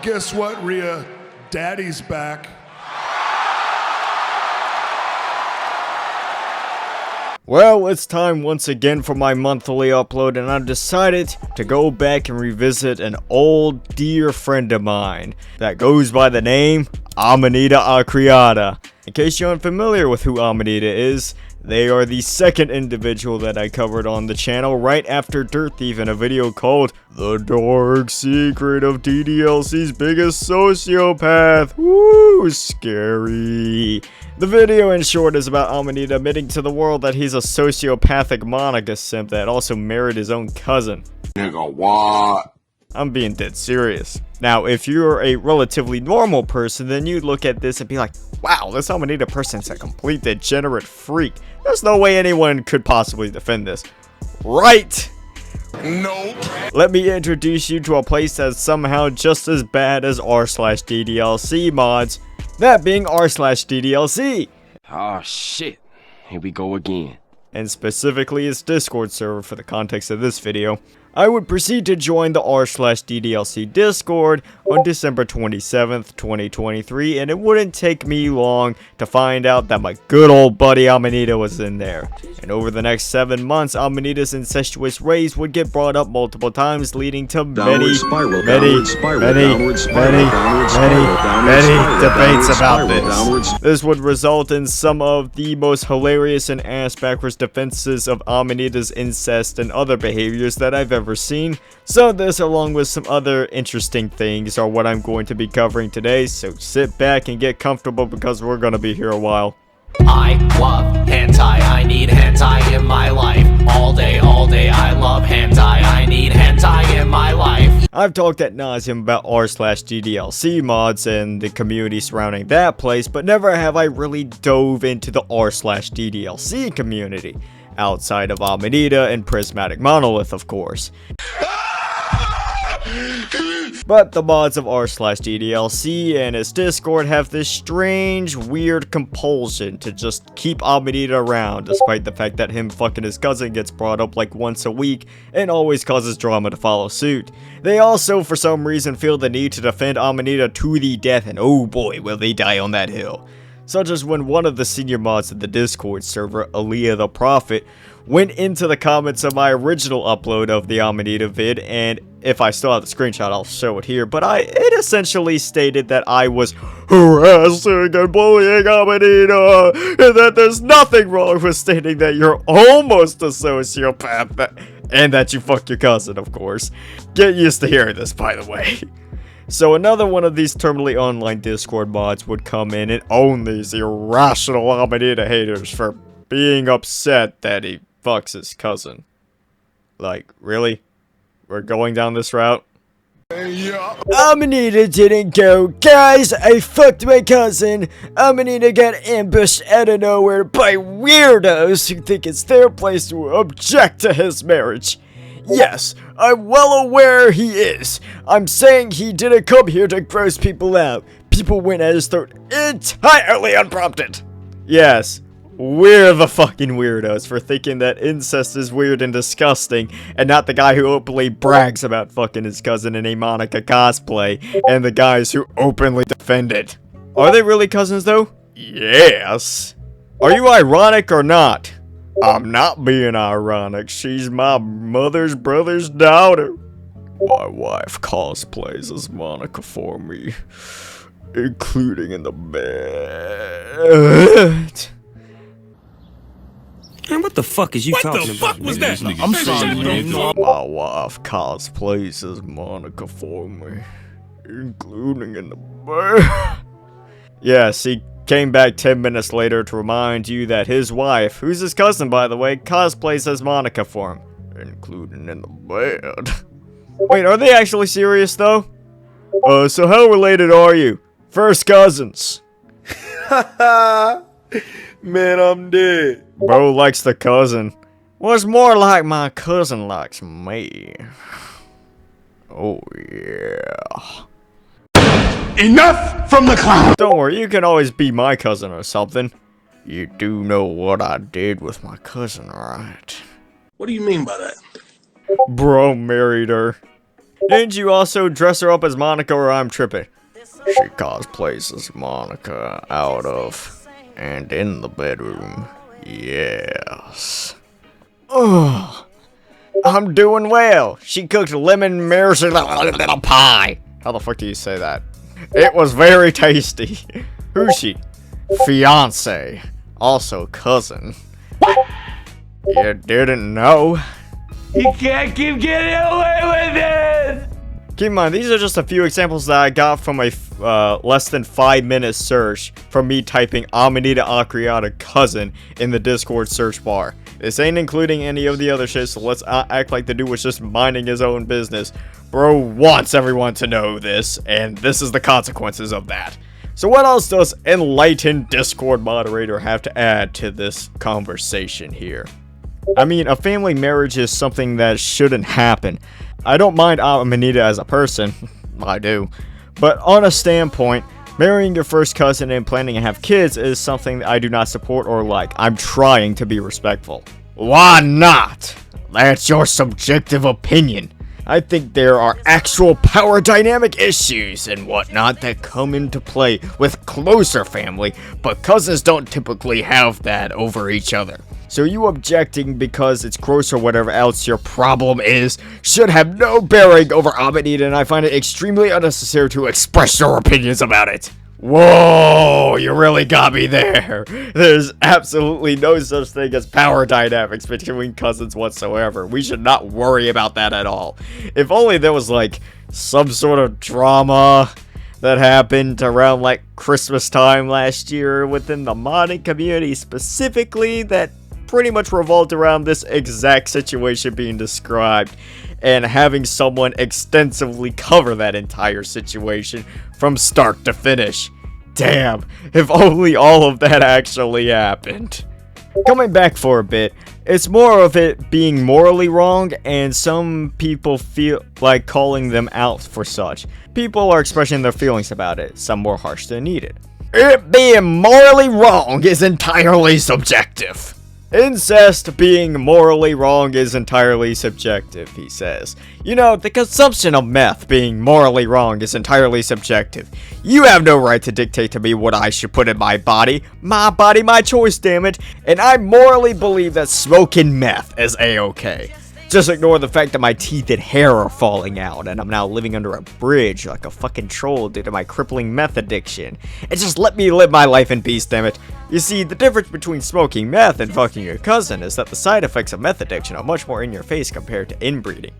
Guess what, Rhea? Daddy's back. Well, it's time once again for my monthly upload, and I've decided to go back and revisit an old dear friend of mine that goes by the name Amanita Acriata. In case you're unfamiliar with who Amanita is, they are the second individual that I covered on the channel right after Dirt Thief in a video called The Dark Secret of DDLC's Biggest Sociopath. Woo, scary. The video in short is about Amanita admitting to the world that he's a sociopathic Monica simp that also married his own cousin. Nigga, what? I'm being dead serious. Now, if you're a relatively normal person, then you'd look at this and be like, wow, this Amanita person's a complete degenerate freak. There's no way anyone could possibly defend this. Right? Nope. Let me introduce you to a place that's somehow just as bad as r/DDLC mods. That being r/DDLC. Oh shit, here we go again. And specifically its Discord server for the context of this video. I would proceed to join the r/DDLC Discord on December 27th, 2023, and it wouldn't take me long to find out that my good old buddy Amanita was in there. And over the next 7 months, Amanita's incestuous rays would get brought up multiple times, leading to many debates about this. This would result in some of the most hilarious and ass-backwards defenses of Amanita's incest and other behaviors that I've ever seen. So this, along with some other interesting things, are what I'm going to be covering today, so sit back and get comfortable because we're gonna be here a while. I love hentai, I need hentai in my life. All day, I love hentai, I need hentai in my life. I've talked ad nauseum about r/DDLC mods and the community surrounding that place, but never have I really dove into the r/DDLC community, outside of Amanita and Prismatic Monolith, of course. But the mods of r/DDLC and its Discord have this strange, weird compulsion to just keep Amanita around, despite the fact that him fucking his cousin gets brought up like once a week and always causes drama to follow suit. They also, for some reason, feel the need to defend Amanita to the death, and oh boy, will they die on that hill. Such as when one of the senior mods of the Discord server, Aaliyah the Prophet, went into the comments of my original upload of the Amanita vid, and if I still have the screenshot, I'll show it here, but it essentially stated that I was harassing and bullying Amanita, and that there's nothing wrong with stating that you're almost a sociopath, and that you fuck your cousin, of course. Get used to hearing this, by the way. So another one of these terminally online Discord mods would come in and own these irrational Amanita haters for being upset that he fucks his cousin. Like, really? We're going down this route? Yeah. Amanita didn't go. Guys, I fucked my cousin. Amanita got ambushed out of nowhere by weirdos who think it's their place to object to his marriage. Yes, I'm well aware he is. I'm saying he didn't come here to gross people out. People went at his throat entirely unprompted. Yes, we're the fucking weirdos for thinking that incest is weird and disgusting, and not the guy who openly brags about fucking his cousin in a Monica cosplay, and the guys who openly defend it. Are they really cousins though? Yes. Are you ironic or not? I'm not being ironic, she's my mother's brother's daughter. My wife cosplays as Monica for me, including in the bed. Man, what the fuck is you talking about? What the fuck was that? I'm sorry, man. My wife cosplays as Monica for me, including in the bed. Yes, he came back 10 minutes later to remind you that his wife, who's his cousin by the way, cosplays as Monica for him, including in the bed. Wait, are they actually serious though? So how related are you? First cousins. Man, I'm dead. Bro likes the cousin. Was more like my cousin likes me. Oh yeah. Enough from the clown! Don't worry, you can always be my cousin or something. You do know what I did with my cousin, right? What do you mean by that? Bro married her. Didn't you also dress her up as Monica, or I'm tripping? She cosplays as Monica out of and in the bedroom. Yes. Oh, I'm doing well. She cooked lemon little pie. How the fuck do you say that? It was very tasty. Who's she? Fiance. Also cousin. You didn't know? You can't keep getting away with it! Keep in mind, these are just a few examples that I got from a less than 5-minute search from me typing Amanita Acreata cousin in the Discord search bar. This ain't including any of the other shit, so let's act like the dude was just minding his own business. Bro wants everyone to know this, and this is the consequences of that. So what else does enlightened Discord moderator have to add to this conversation here? I mean, a family marriage is something that shouldn't happen. I don't mind Amanita as a person, I do, but on a standpoint, marrying your first cousin and planning to have kids is something that I do not support or like. I'm trying to be respectful. Why not? That's your subjective opinion. I think there are actual power dynamic issues and whatnot that come into play with closer family, but cousins don't typically have that over each other. So you objecting because it's gross or whatever else your problem is should have no bearing over Amanita, and I find it extremely unnecessary to express your opinions about it. Whoa, you really got me there. There's absolutely no such thing as power dynamics between cousins whatsoever. We should not worry about that at all. If only there was like some sort of drama that happened around like Christmas time last year within the modding community specifically that pretty much revolved around this exact situation being described, and having someone extensively cover that entire situation from start to finish. Damn, if only all of that actually happened. Coming back for a bit, it's more of it being morally wrong, and some people feel like calling them out for such. People are expressing their feelings about it, some more harsh than needed. It being morally wrong is entirely subjective. Incest being morally wrong is entirely subjective, he says. You know, the consumption of meth being morally wrong is entirely subjective. You have no right to dictate to me what I should put in my body. My body, my choice, damn it. And I morally believe that smoking meth is a-okay. Just ignore the fact that my teeth and hair are falling out, and I'm now living under a bridge like a fucking troll due to my crippling meth addiction. And just let me live my life in peace, dammit. You see, the difference between smoking meth and fucking your cousin is that the side effects of meth addiction are much more in your face compared to inbreeding.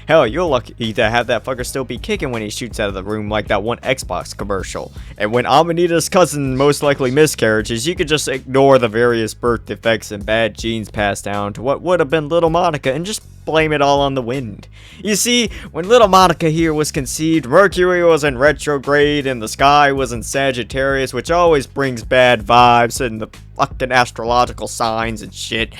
Hell, you're lucky to have that fucker still be kicking when he shoots out of the room like that one Xbox commercial. And when Amanita's cousin most likely miscarriages, you could just ignore the various birth defects and bad genes passed down to what would have been little Monica and just blame it all on the wind. You see, when little Monica here was conceived, Mercury was in retrograde and the sky was in Sagittarius, which always brings bad vibes and the fucking astrological signs and shit.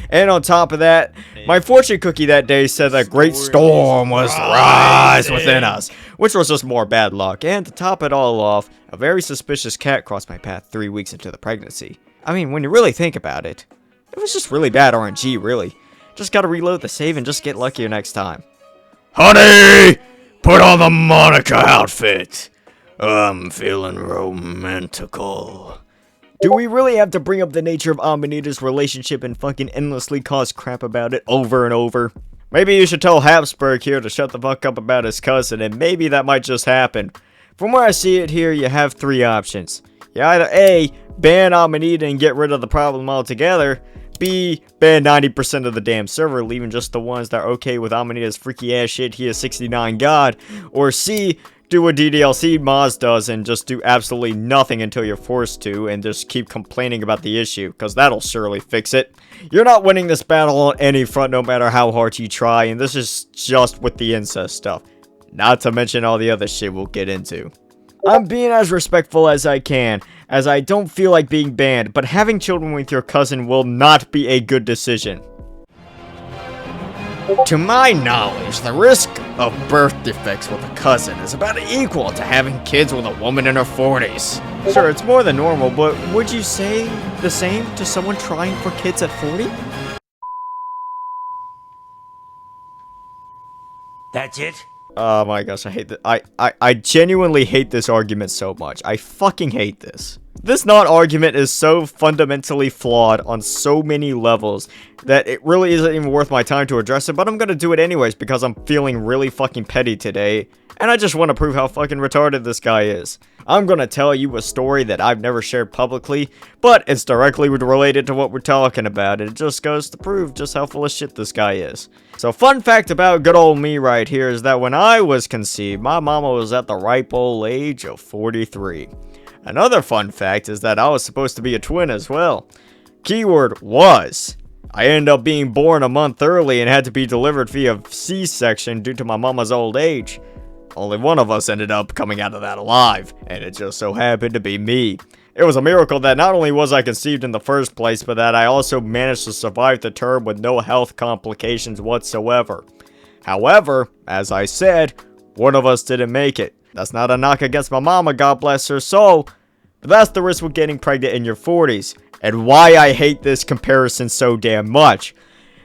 And on top of that, my fortune cookie that day said that great storm was to rise within us, which was just more bad luck. And to top it all off, a very suspicious cat crossed my path 3 weeks into the pregnancy. I mean, when you really think about it, it was just really bad RNG, really. Just gotta reload the save and just get luckier next time. Honey! Put on the Monica outfit! I'm feeling romantical. Do we really have to bring up the nature of Amanita's relationship and fucking endlessly cause crap about it over and over? Maybe you should tell Habsburg here to shut the fuck up about his cousin, and maybe that might just happen. From where I see it here, you have 3 options. You either A, ban Amanita and get rid of the problem altogether, B, ban 90% of the damn server, leaving just the ones that are okay with Amanita's freaky ass shit, he is 69 god, or C, do what DDLC mods does and just do absolutely nothing until you're forced to and just keep complaining about the issue, because that'll surely fix it. You're not winning this battle on any front no matter how hard you try, and this is just with the incest stuff. Not to mention all the other shit we'll get into. I'm being as respectful as I can, as I don't feel like being banned, but having children with your cousin will not be a good decision. To my knowledge, the risk of birth defects with a cousin is about equal to having kids with a woman in her 40s. Sure, it's more than normal, but would you say the same to someone trying for kids at 40? That's it? Oh my gosh, I hate that. I genuinely hate this argument so much. I fucking hate this. This non-argument is so fundamentally flawed on so many levels that it really isn't even worth my time to address it, but I'm gonna do it anyways because I'm feeling really fucking petty today, and I just want to prove how fucking retarded this guy is. I'm gonna tell you a story that I've never shared publicly, but it's directly related to what we're talking about, and it just goes to prove just how full of shit this guy is. So fun fact about good old me right here is that when I was conceived, my mama was at the ripe old age of 43. Another fun fact is that I was supposed to be a twin as well. Keyword was. I ended up being born a month early and had to be delivered via C-section due to my mama's old age. Only one of us ended up coming out of that alive, and it just so happened to be me. It was a miracle that not only was I conceived in the first place, but that I also managed to survive the term with no health complications whatsoever. However, as I said, one of us didn't make it. That's not a knock against my mama, God bless her soul, but that's the risk with getting pregnant in your 40s, and why I hate this comparison so damn much.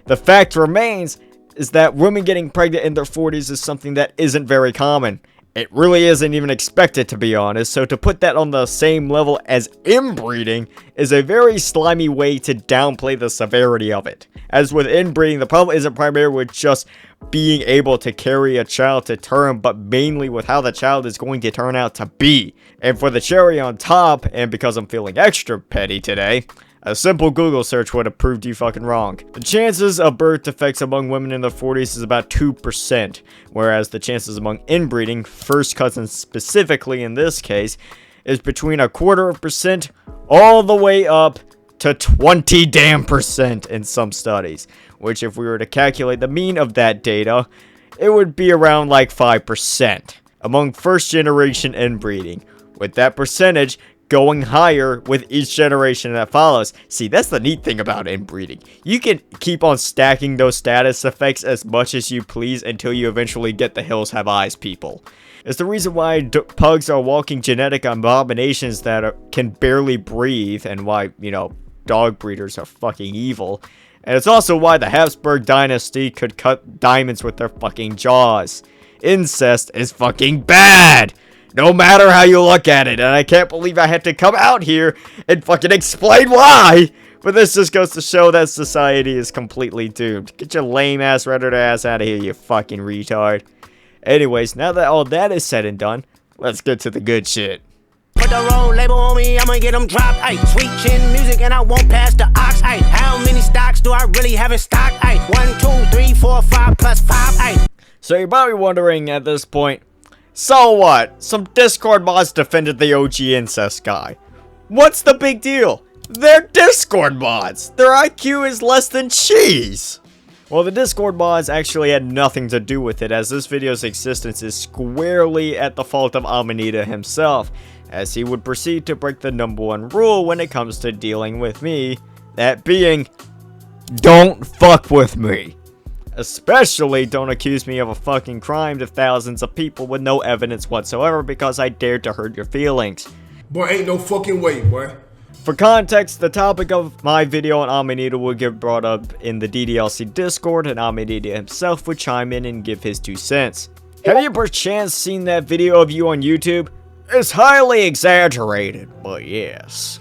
The fact remains is that women getting pregnant in their 40s is something that isn't very common. It really isn't even expected, to be honest, so to put that on the same level as inbreeding is a very slimy way to downplay the severity of it. As with inbreeding, the problem isn't primarily with just being able to carry a child to term, but mainly with how the child is going to turn out to be. And for the cherry on top, and because I'm feeling extra petty today, a simple Google search would have proved you fucking wrong. The chances of birth defects among women in their 40s is about 2%, whereas the chances among inbreeding, first cousins specifically in this case, is between 0.25% all the way up to 20 damn % in some studies, which if we were to calculate the mean of that data, it would be around like 5% among first generation inbreeding, with that percentage going higher with each generation that follows. See, that's the neat thing about inbreeding. You can keep on stacking those status effects as much as you please until you eventually get the hills have eyes people. It's the reason why pugs are walking genetic abominations that can barely breathe, and why, you know, dog breeders are fucking evil. And it's also why the Habsburg dynasty could cut diamonds with their fucking jaws. Incest is fucking bad! No matter how you look at it, and I can't believe I had to come out here and fucking explain why! But this just goes to show that society is completely doomed. Get your lame ass Reddit ass out of here, you fucking retard. Anyways, now that all that is said and done, let's get to the good shit. Put the road label on me, I'ma get them dropped. Ay, sweet chin music and I won't pass the ox. Ay, how many stocks do I really have in stock? Ay, 1, 2, 3, 4, 5 plus 5. Ay. So you're probably wondering at this point, so what? Some Discord mods defended the OG incest guy. What's the big deal? They're Discord mods. Their IQ is less than cheese. Well, the Discord mods actually had nothing to do with it, as this video's existence is squarely at the fault of Amanita himself, as he would proceed to break the #1 rule when it comes to dealing with me, that being, don't fuck with me. Especially don't accuse me of a fucking crime to thousands of people with no evidence whatsoever because I dared to hurt your feelings. Boy, ain't no fucking way, boy. For context, the topic of my video on Amanita would get brought up in the DDLC Discord, and Amanita himself would chime in and give his 2 cents. Have you perchance seen that video of you on YouTube? It's highly exaggerated, but yes.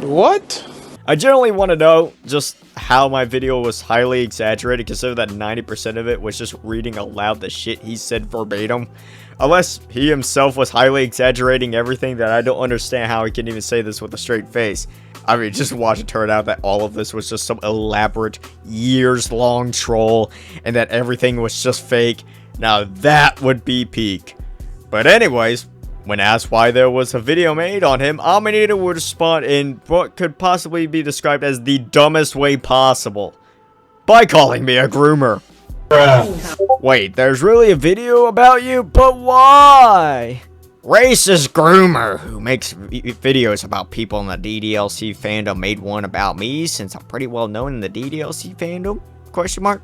What? I generally want to know just how my video was highly exaggerated, considering that 90% of it was just reading aloud the shit he said verbatim. Unless he himself was highly exaggerating everything, that I don't understand how he can even say this with a straight face. I mean, just watch it turn out that all of this was just some elaborate, years-long troll, and that everything was just fake. Now that would be peak. But anyways, when asked why there was a video made on him, Amanita would respond in what could possibly be described as the dumbest way possible, by calling me a groomer. Wait, there's really a video about you? But why? Racist groomer who makes videos about people in the DDLC fandom made one about me, since I'm pretty well known in the DDLC fandom? Question mark?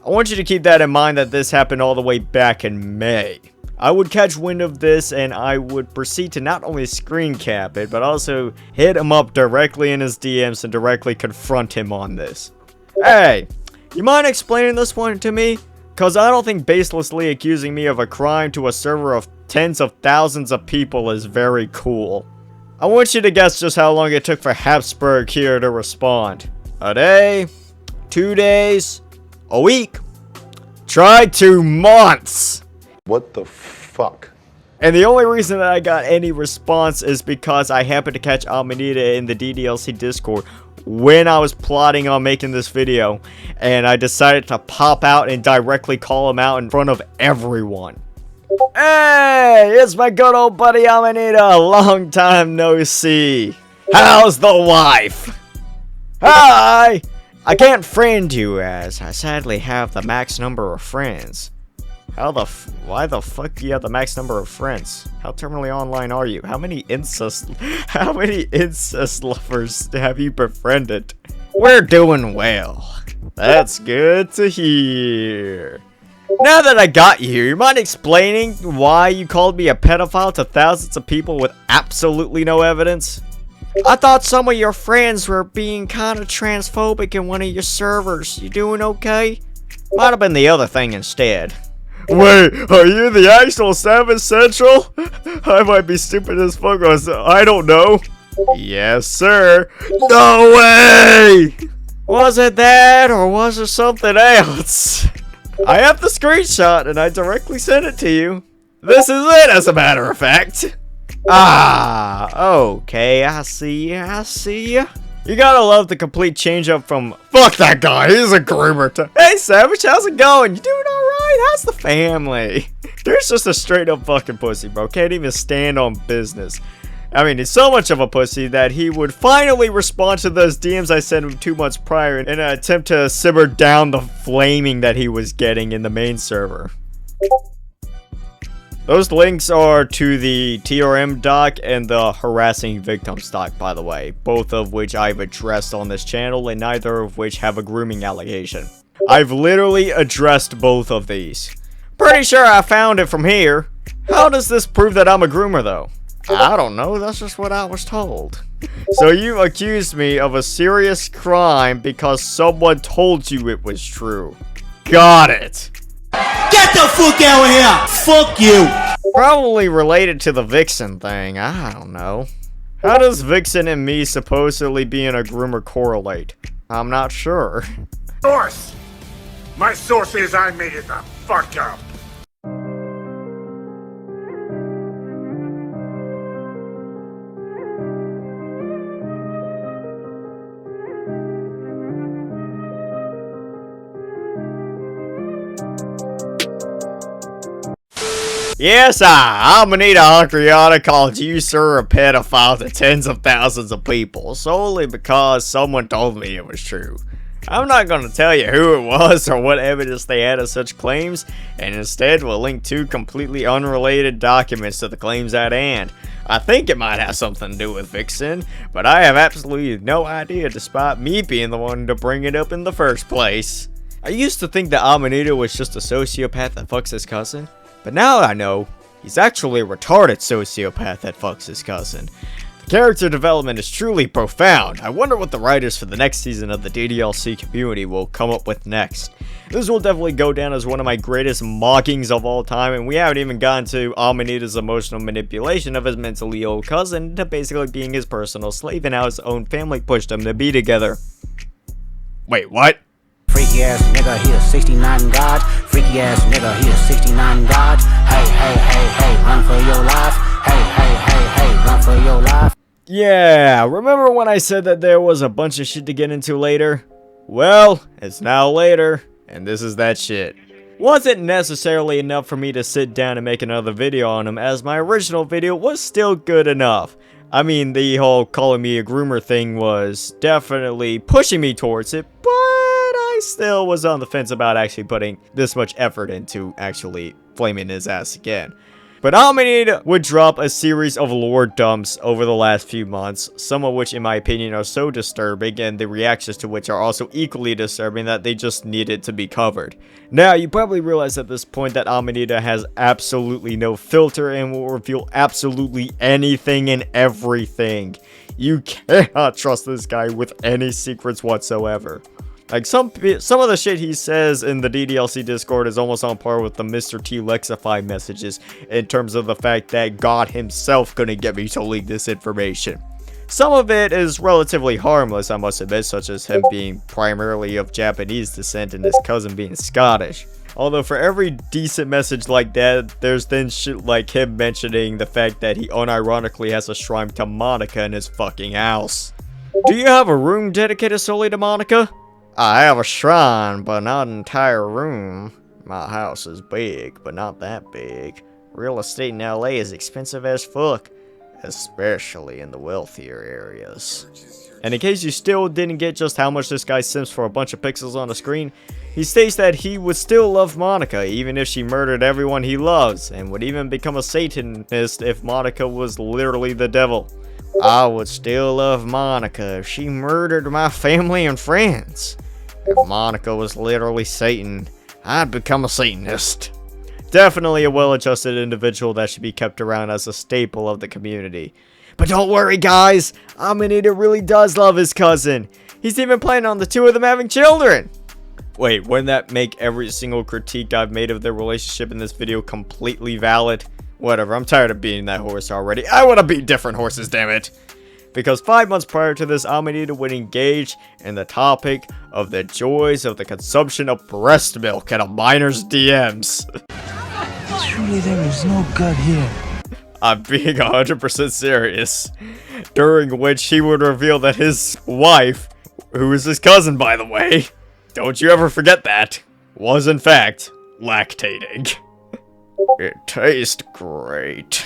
I want you to keep that in mind, that this happened all the way back in May. I would catch wind of this and I would proceed to not only screen cap it, but also hit him up directly in his DMs and directly confront him on this. Hey, you mind explaining this one to me? Cause I don't think baselessly accusing me of a crime to a server of tens of thousands of people is very cool. I want you to guess just how long it took for Habsburg here to respond. A day? 2 days? A week? Try 2 months! What the fuck? And the only reason that I got any response is because I happened to catch Amanita in the DDLC Discord when I was plotting on making this video, and I decided to pop out and directly call him out in front of everyone. Hey, it's my good old buddy Amanita, long time no see. How's the wife? Hi! I can't friend you as I sadly have the max number of friends. Why the fuck do you have the max number of friends? How terminally online are you? How many incest lovers have you befriended? We're doing well. That's good to hear. Now that I got you here, you mind explaining why you called me a pedophile to thousands of people with absolutely no evidence? I thought some of your friends were being kinda transphobic in one of your servers. You doing okay? Might have been the other thing instead. Wait, are you the actual Savage Sentral? I might be stupid as fuck, I don't know. Yes, sir. No way! Was it that, or was it something else? I have the screenshot, and I directly sent it to you. This is it, as a matter of fact. Ah, okay, I see ya. You gotta love the complete change up from fuck that guy, he's a groomer to hey Savage, how's it going? You doing alright? How's the family? There's just a straight up fucking pussy, bro. Can't even stand on business. I mean, he's so much of a pussy that he would finally respond to those DMs I sent him 2 months prior in an attempt to simmer down the flaming that he was getting in the main server. Those links are to the TRM doc and the harassing victims doc, by the way, both of which I've addressed on this channel and neither of which have a grooming allegation. I've literally addressed both of these. Pretty sure I found it from here. How does this prove that I'm a groomer though? I don't know, that's just what I was told. So you accused me of a serious crime because someone told you it was true. Got it. Get the fuck out of here! Fuck you! Probably related to the Vixen thing, I don't know. How does Vixen and me supposedly being a groomer correlate? I'm not sure. Source! My source is I made it the fuck up. Yes, Amanita Hungriana called you, sir, a pedophile to tens of thousands of people, solely because someone told me it was true. I'm not going to tell you who it was or what evidence they had of such claims, and instead will link 2 completely unrelated documents to the claims at hand. I think it might have something to do with Vixen, but I have absolutely no idea despite me being the one to bring it up in the first place. I used to think that Amanita was just a sociopath that fucks his cousin. But now I know, he's actually a retarded sociopath that fucks his cousin. The character development is truly profound. I wonder what the writers for the next season of the DDLC community will come up with next. This will definitely go down as one of my greatest mockings of all time, and we haven't even gotten to Amanita's emotional manipulation of his mentally ill cousin to basically being his personal slave and how his own family pushed them to be together. Wait, what? Freaky ass nigga, he a 69 god. Freaky ass nigga, he a 69 god. Hey, hey, hey, hey, run for your life. Hey, hey, hey, hey, run for your life. Yeah, remember when I said that there was a bunch of shit to get into later? Well, it's now later, and this is that shit. Wasn't necessarily enough for me to sit down and make another video on him, as my original video was still good enough. I mean, the whole calling me a groomer thing was definitely pushing me towards it, but I still was on the fence about actually putting this much effort into actually flaming his ass again. But Amanita would drop a series of lore dumps over the last few months, some of which in my opinion are so disturbing and the reactions to which are also equally disturbing that they just needed to be covered. Now, you probably realize at this point that Amanita has absolutely no filter and will reveal absolutely anything and everything. You cannot trust this guy with any secrets whatsoever. Like, some of the shit he says in the DDLC Discord is almost on par with the Mr. T Lexify messages in terms of the fact that God himself couldn't get me to leak this information. Some of it is relatively harmless, I must admit, such as him being primarily of Japanese descent and his cousin being Scottish. Although for every decent message like that, there's then shit like him mentioning the fact that he unironically has a shrine to Monica in his fucking house. Do you have a room dedicated solely to Monica? I have a shrine, but not an entire room. My house is big, but not that big. Real estate in LA is expensive as fuck, especially in the wealthier areas. And in case you still didn't get just how much this guy simps for a bunch of pixels on the screen, he states that he would still love Monica even if she murdered everyone he loves, and would even become a Satanist if Monica was literally the devil. I would still love Monica if she murdered my family and friends. If Monica was literally Satan, I'd become a Satanist. Definitely a well-adjusted individual that should be kept around as a staple of the community. But don't worry, guys, Amanita really does love his cousin. He's even planning on the two of them having children. Wait, wouldn't that make every single critique I've made of their relationship in this video completely valid? Whatever, I'm tired of beating that horse already. I want to beat different horses, damn it. Because 5 months prior to this, Amanita would engage in the topic of the joys of the consumption of breast milk in a minor's DMs. Truly, there is no gut here. I'm being 100% serious. During which he would reveal that his wife, who is his cousin by the way, don't you ever forget that, was in fact lactating. It tastes great.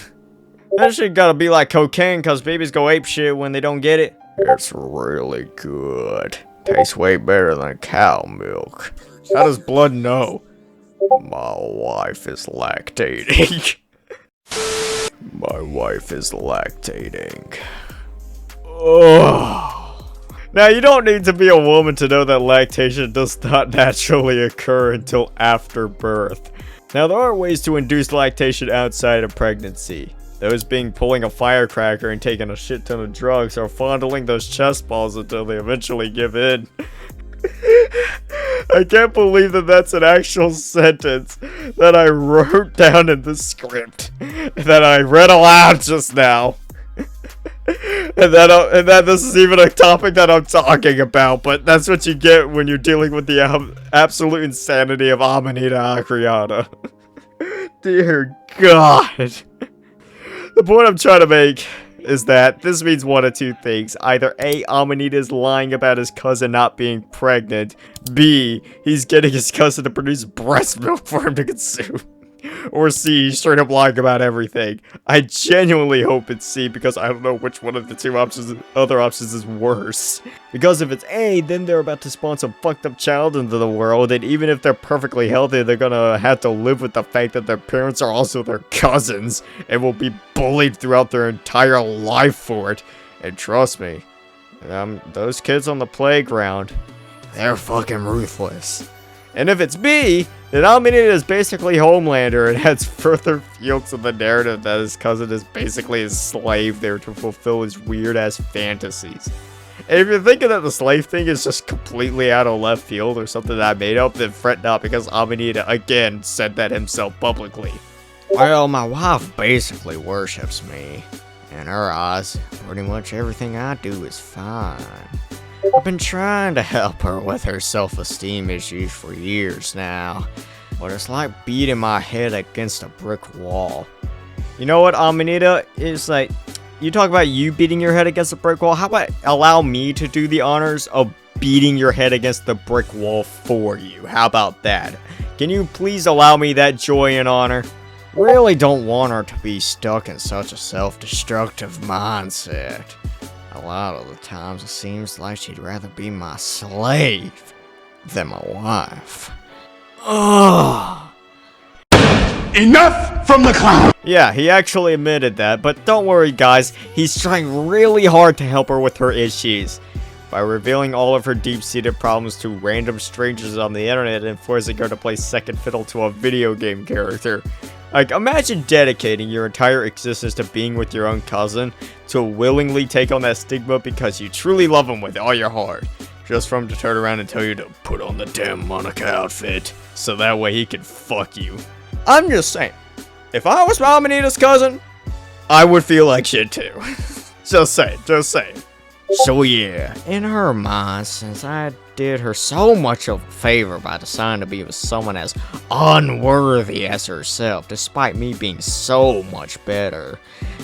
That shit gotta be like cocaine, cause babies go apeshit when they don't get it. It's really good. Tastes way better than cow milk. How does blood know? My wife is lactating. My wife is lactating. Oh. Now, you don't need to be a woman to know that lactation does not naturally occur until after birth. Now, there are ways to induce lactation outside of pregnancy. Those being pulling a firecracker and taking a shit ton of drugs, or fondling those chest balls until they eventually give in. I can't believe that that's an actual sentence that I wrote down in the script that I read aloud just now. and that this is even a topic that I'm talking about, but that's what you get when you're dealing with the absolute insanity of Amanita Acreata. Dear God. The point I'm trying to make is that this means one of two things. Either A, Amanita is lying about his cousin not being pregnant. B, he's getting his cousin to produce breast milk for him to consume. Or C, straight up lying about everything. I genuinely hope it's C, because I don't know which one of the two other options is worse. Because if it's A, then they're about to spawn some fucked up child into the world, and even if they're perfectly healthy, they're gonna have to live with the fact that their parents are also their cousins, and will be bullied throughout their entire life for it. And trust me, those kids on the playground, they're fucking ruthless. And if it's B, then Amanita is basically Homelander and adds further fuel to the narrative that his cousin is basically his slave there to fulfill his weird-ass fantasies. And if you're thinking that the slave thing is just completely out of left field or something that I made up, then fret not, because Amanita again said that himself publicly. Well, my wife basically worships me. In her eyes, pretty much everything I do is fine. I've been trying to help her with her self-esteem issues for years now, but it's like beating my head against a brick wall. You know what, Amanita? It's like, you talk about you beating your head against a brick wall. How about allow me to do the honors of beating your head against the brick wall for you? How about that? Can you please allow me that joy and honor? Really don't want her to be stuck in such a self-destructive mindset. A lot of the times it seems like she'd rather be my slave than my wife. Ugh. Enough from the clown! Yeah, he actually admitted that, but don't worry guys, he's trying really hard to help her with her issues. By revealing all of her deep-seated problems to random strangers on the internet and forcing her to play second fiddle to a video game character. Like, imagine dedicating your entire existence to being with your own cousin, to willingly take on that stigma because you truly love him with all your heart. just for him to turn around and tell you to put on the damn Monica outfit, so that way he can fuck you. I'm just saying, if I was Amanita's cousin, I would feel like shit too. Just saying. So yeah, in her mind, since I did her so much of a favor by deciding to be with someone as unworthy as herself, despite me being so much better,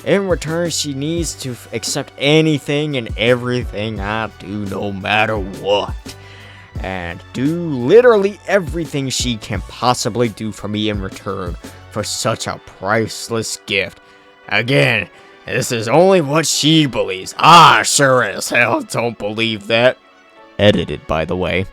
in return she needs to accept anything and everything I do, no matter what, and do literally everything she can possibly do for me in return for such a priceless gift. Again, this is only what she believes. I sure as hell don't believe that. Edited, by the way.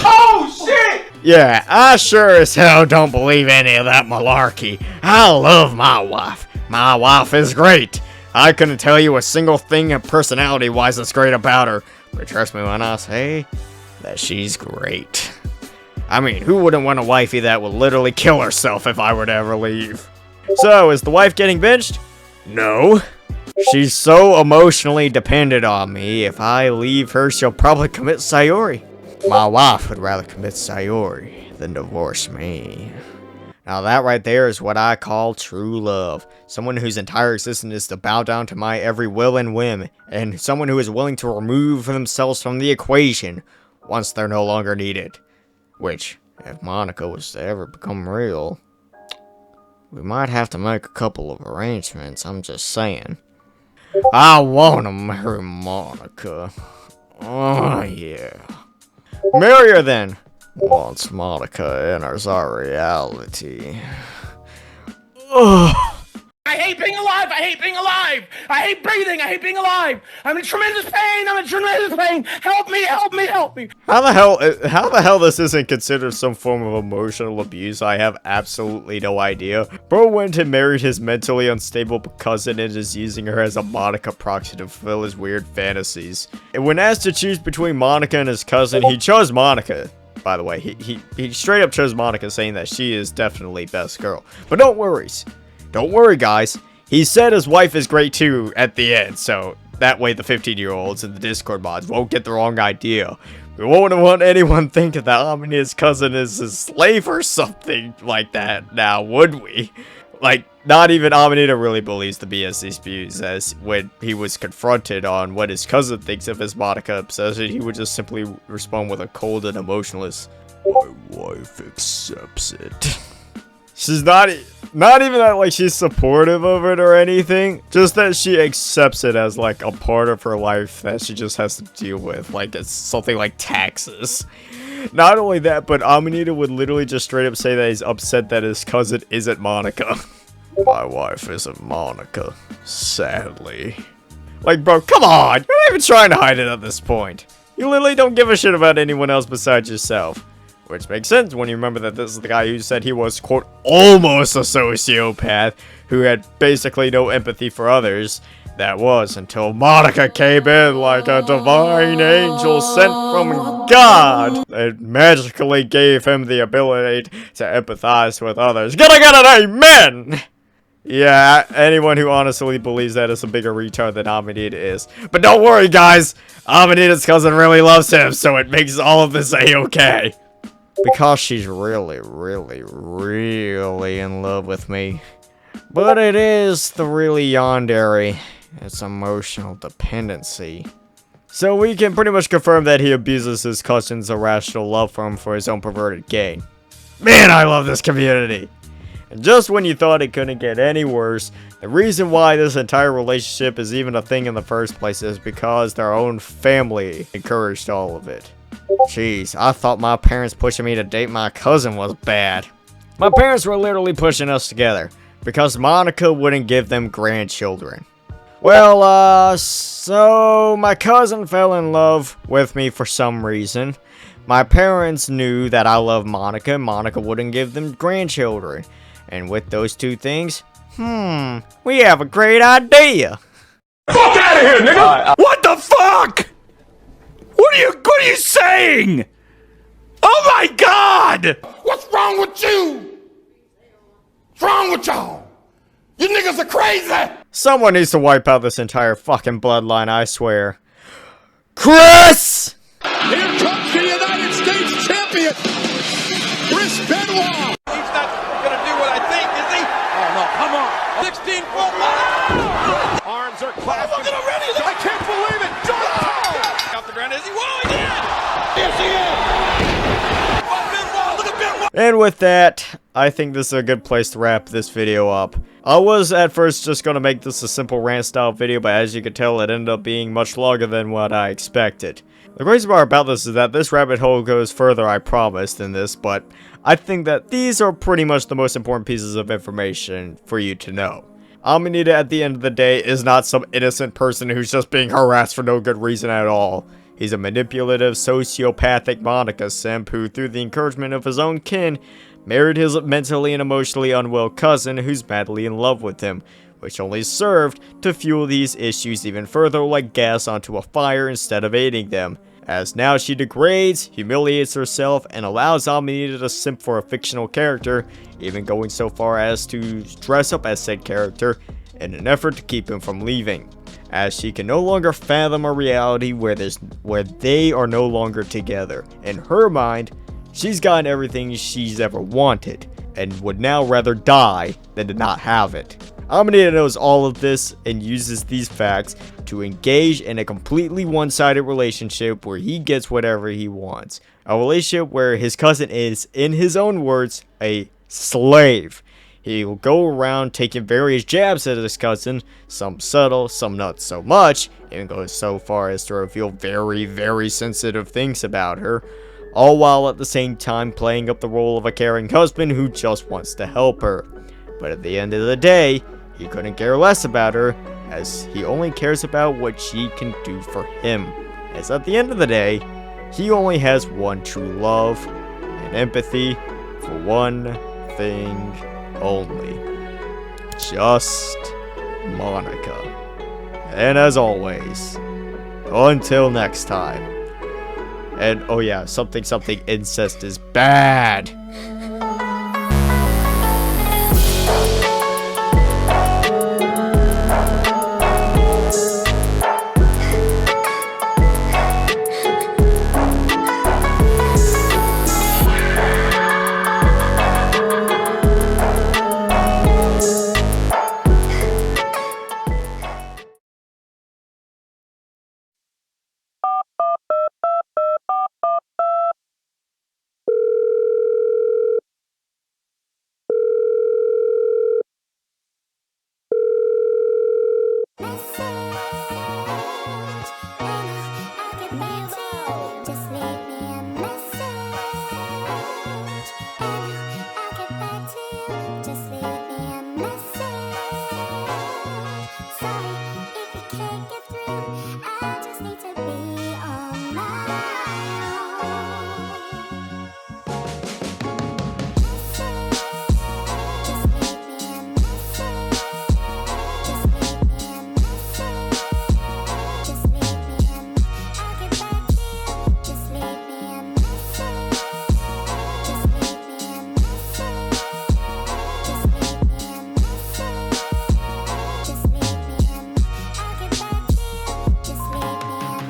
Oh, shit! Yeah, I sure as hell don't believe any of that malarkey. I love my wife. My wife is great. I couldn't tell you a single thing personality-wise that's great about her. But trust me when I say that she's great. I mean, who wouldn't want a wifey that would literally kill herself if I were to ever leave? So, is the wife getting benched? No. She's so emotionally dependent on me, if I leave her, she'll probably commit Sayori. My wife would rather commit Sayori than divorce me. Now that right there is what I call true love. Someone whose entire existence is to bow down to my every will and whim, and someone who is willing to remove themselves from the equation once they're no longer needed. Which, if Monica was to ever become real, we might have to make a couple of arrangements, I'm just saying. I wanna marry Monica. Oh yeah. Marry her then. Once Monica enters our reality. Ugh. I hate being alive! I hate being alive! I hate breathing! I hate being alive! I'm in tremendous pain! I'm in tremendous pain! Help me! Help me! Help me! How the hell this isn't considered some form of emotional abuse, I have absolutely no idea. Bro went and married his mentally unstable cousin and is using her as a Monica proxy to fulfill his weird fantasies. And when asked to choose between Monica and his cousin, he chose Monica. By the way, he straight up chose Monica, saying that she is definitely best girl. But don't worry, guys. He said his wife is great too at the end, so that way the 15-year-olds and the Discord mods won't get the wrong idea. We won't want anyone thinking that Amanita's cousin is his slave or something like that now, would we? Like, not even Amanita really believes the BS's views, as when he was confronted on what his cousin thinks of his Monica obsession, he would just simply respond with a cold and emotionless, "My wife accepts it." She's not even that, like, she's supportive of it or anything. Just that she accepts it as, like, a part of her life that she just has to deal with. Like, it's something like taxes. Not only that, but Amanita would literally just straight up say that he's upset that his cousin isn't Monica. My wife isn't Monica, sadly. Like, bro, come on! You're not even trying to hide it at this point. You literally don't give a shit about anyone else besides yourself. Which makes sense when you remember that this is the guy who said he was, quote, almost a sociopath, who had basically no empathy for others. That was until Monica came in like a divine angel sent from God and magically gave him the ability to empathize with others. Can I get an amen? Yeah, anyone who honestly believes that is a bigger retard than Amanita is. But don't worry, guys. Amanita's cousin really loves him, so it makes all of this a-okay. Because she's really, really, really in love with me. But it is the really yandere. It's emotional dependency. So we can pretty much confirm that he abuses his cousin's irrational love for him for his own perverted gain. Man, I love this community! And just when you thought it couldn't get any worse, the reason why this entire relationship is even a thing in the first place is because their own family encouraged all of it. Jeez, I thought my parents pushing me to date my cousin was bad. My parents were literally pushing us together, because Monica wouldn't give them grandchildren. Well, so my cousin fell in love with me for some reason. My parents knew that I love Monica, and Monica wouldn't give them grandchildren. And with those two things, we have a great idea. Fuck out of here, nigga! What the fuck? What are you saying? Oh my god! What's wrong with you? What's wrong with y'all? You niggas are crazy! Someone needs to wipe out this entire fucking bloodline, I swear. Chris! Here comes the United States champion, Chris Benoit. He's not gonna do what I think, is he? Oh no, come on. 16-foot. Oh! Arms are clasped. Look at him ready. I can't believe it. Oh! Off the ground, is he? Whoa, he did! Yes, he is! Benoit, look at Benoit! And with that, I think this is a good place to wrap this video up. I was at first just gonna make this a simple rant style video, but as you can tell, it ended up being much longer than what I expected. The crazy part about this is that this rabbit hole goes further, I promise, than this, but I think that these are pretty much the most important pieces of information for you to know. Amanita, at the end of the day, is not some innocent person who's just being harassed for no good reason at all. He's a manipulative, sociopathic Monica simp who, through the encouragement of his own kin, married his mentally and emotionally unwell cousin who's madly in love with him, which only served to fuel these issues even further like gas onto a fire instead of aiding them, as now she degrades, humiliates herself, and allows Amanita to simp for a fictional character, even going so far as to dress up as said character in an effort to keep him from leaving, as she can no longer fathom a reality where they are no longer together. In her mind, she's gotten everything she's ever wanted, and would now rather die than to not have it. Amanita knows all of this and uses these facts to engage in a completely one-sided relationship where he gets whatever he wants. A relationship where his cousin is, in his own words, a slave. He will go around taking various jabs at his cousin, some subtle, some not so much, and goes so far as to reveal very, very sensitive things about her, all while at the same time playing up the role of a caring husband who just wants to help her. But at the end of the day, he couldn't care less about her, as he only cares about what she can do for him. As at the end of the day, he only has one true love and empathy for one thing only. Just Monica. And as always, until next time. And oh yeah, something incest is bad.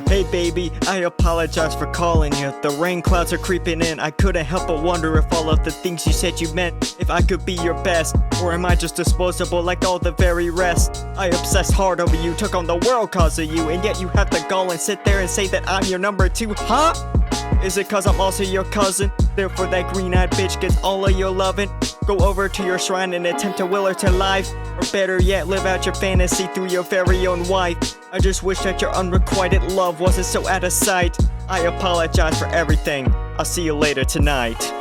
Hey baby, I apologize for calling you. The rain clouds are creeping in. I couldn't help but wonder if all of the things you said you meant, if I could be your best, or am I just disposable like all the very rest? I obsessed hard over you, took on the world cause of you, and yet you have the gall and sit there and say that I'm your number two, huh? Is it cause I'm also your cousin? Therefore that green-eyed bitch gets all of your lovin'? Go over to your shrine and attempt to will her to life, or better yet, live out your fantasy through your very own wife. I just wish that your unrequited love wasn't so out of sight. I apologize for everything. I'll see you later tonight.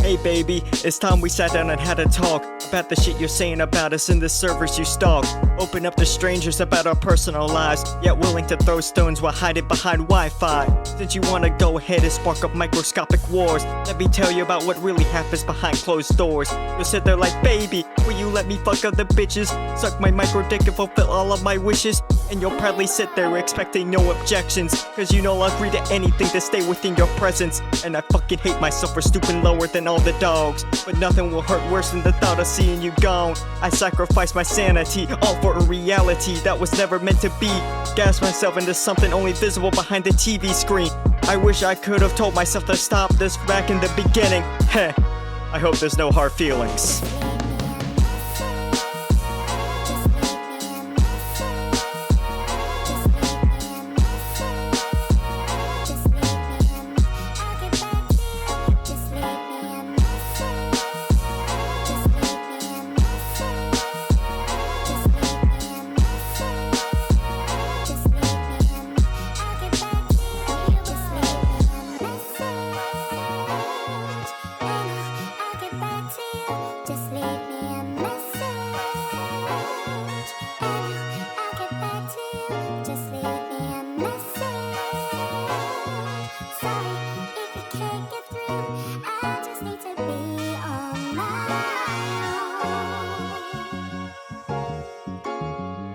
Hey baby, it's time we sat down and had a talk about the shit you're saying about us in the servers you stalk. Open up to strangers about our personal lives, yet willing to throw stones while hiding behind Wi-Fi. Since you wanna go ahead and spark up microscopic wars, let me tell you about what really happens behind closed doors. You'll sit there like, baby, will you let me fuck other bitches? Suck my micro dick and fulfill all of my wishes? And you'll proudly sit there expecting no objections, cause you know I'll agree to anything to stay within your presence. And I fucking hate myself for stooping lower than all the dogs, but nothing will hurt worse than the thought of seeing you gone. I sacrificed my sanity, all for a reality that was never meant to be. Gas myself into something only visible behind the TV screen. I wish I could have told myself to stop this back in the beginning. Heh, I hope there's no hard feelings.